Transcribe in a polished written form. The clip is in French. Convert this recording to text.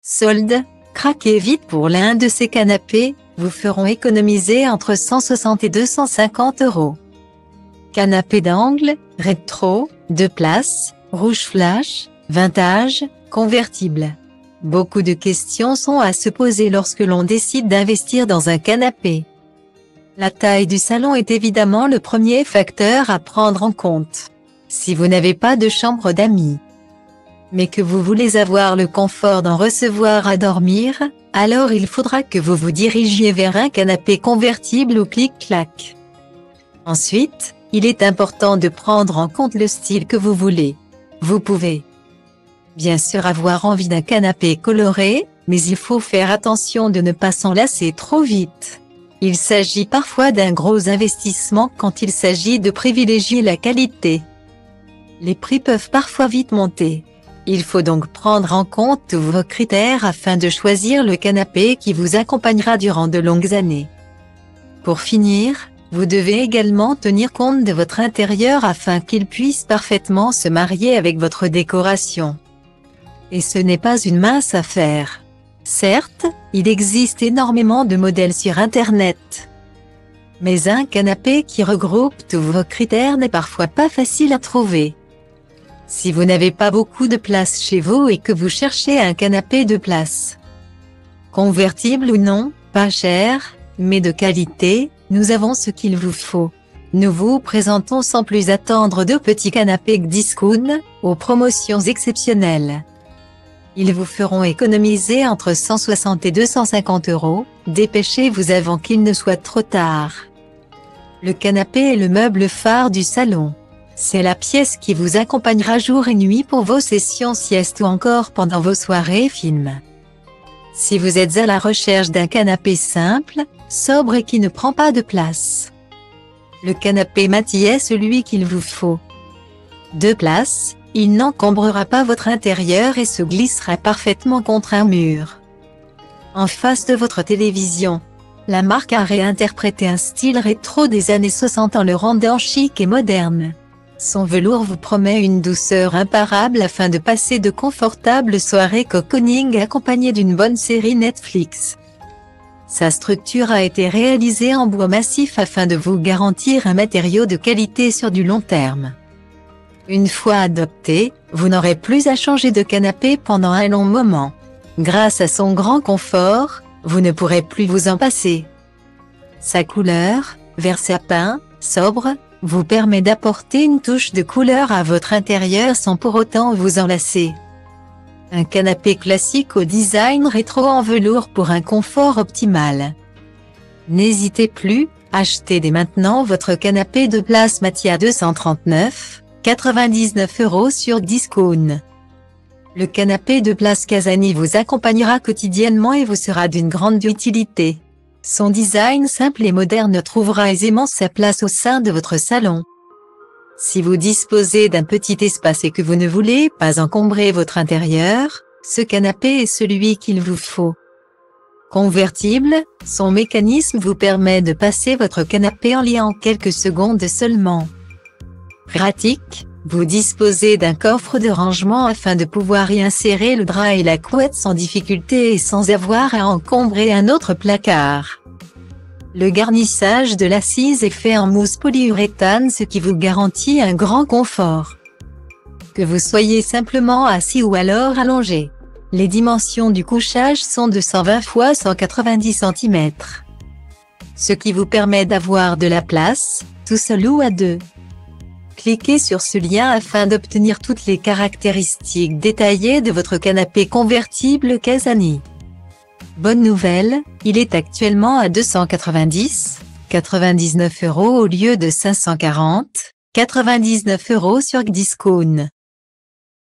Soldes, craquez vite pour l'un de ces canapés, vous feront économiser entre 160 et 250 €. Canapé d'angle, rétro, 2 places, rouge flash, vintage, convertible. Beaucoup de questions sont à se poser lorsque l'on décide d'investir dans un canapé. La taille du salon est évidemment le premier facteur à prendre en compte. Si vous n'avez pas de chambre d'amis, mais que vous voulez avoir le confort d'en recevoir à dormir, alors il faudra que vous vous dirigiez vers un canapé convertible ou clic-clac. Ensuite, il est important de prendre en compte le style que vous voulez. Vous pouvez bien sûr avoir envie d'un canapé coloré, mais il faut faire attention de ne pas s'en lasser trop vite. Il s'agit parfois d'un gros investissement quand il s'agit de privilégier la qualité. Les prix peuvent parfois vite monter. Il faut donc prendre en compte tous vos critères afin de choisir le canapé qui vous accompagnera durant de longues années. Pour finir, vous devez également tenir compte de votre intérieur afin qu'il puisse parfaitement se marier avec votre décoration. Et ce n'est pas une mince affaire. Certes, il existe énormément de modèles sur Internet. Mais un canapé qui regroupe tous vos critères n'est parfois pas facile à trouver. Si vous n'avez pas beaucoup de place chez vous et que vous cherchez un canapé de place, convertible ou non, pas cher, mais de qualité, nous avons ce qu'il vous faut. Nous vous présentons sans plus attendre 2 petits canapés Gdiscoun, aux promotions exceptionnelles. Ils vous feront économiser entre 160 et 250 €, dépêchez-vous avant qu'il ne soit trop tard. Le canapé est le meuble phare du salon. C'est la pièce qui vous accompagnera jour et nuit pour vos sessions sieste ou encore pendant vos soirées films. Si vous êtes à la recherche d'un canapé simple, sobre et qui ne prend pas de place, le canapé Mati est celui qu'il vous faut. 2 places, il n'encombrera pas votre intérieur et se glissera parfaitement contre un mur. En face de votre télévision, la marque a réinterprété un style rétro des années 60 en le rendant chic et moderne. Son velours vous promet une douceur imparable afin de passer de confortables soirées cocooning accompagnées d'une bonne série Netflix. Sa structure a été réalisée en bois massif afin de vous garantir un matériau de qualité sur du long terme. Une fois adopté, vous n'aurez plus à changer de canapé pendant un long moment. Grâce à son grand confort, vous ne pourrez plus vous en passer. Sa couleur, vert sapin, sobre, vous permet d'apporter une touche de couleur à votre intérieur sans pour autant vous en lasser. Un canapé classique au design rétro en velours pour un confort optimal. N'hésitez plus, achetez dès maintenant votre canapé de place Mati à 239,99 € sur Gdiscoun. Le canapé de place Casani vous accompagnera quotidiennement et vous sera d'une grande utilité. Son design simple et moderne trouvera aisément sa place au sein de votre salon. Si vous disposez d'un petit espace et que vous ne voulez pas encombrer votre intérieur, ce canapé est celui qu'il vous faut. Convertible, son mécanisme vous permet de passer votre canapé en lit en quelques secondes seulement. Pratique, vous disposez d'un coffre de rangement afin de pouvoir y insérer le drap et la couette sans difficulté et sans avoir à encombrer un autre placard. Le garnissage de l'assise est fait en mousse polyuréthane, ce qui vous garantit un grand confort. Que vous soyez simplement assis ou alors allongé. Les dimensions du couchage sont de 120 x 190 cm. Ce qui vous permet d'avoir de la place, tout seul ou à deux. Cliquez sur ce lien afin d'obtenir toutes les caractéristiques détaillées de votre canapé convertible Casani. Bonne nouvelle, il est actuellement à 290,99 € au lieu de 540,99 € sur Gdiscoun.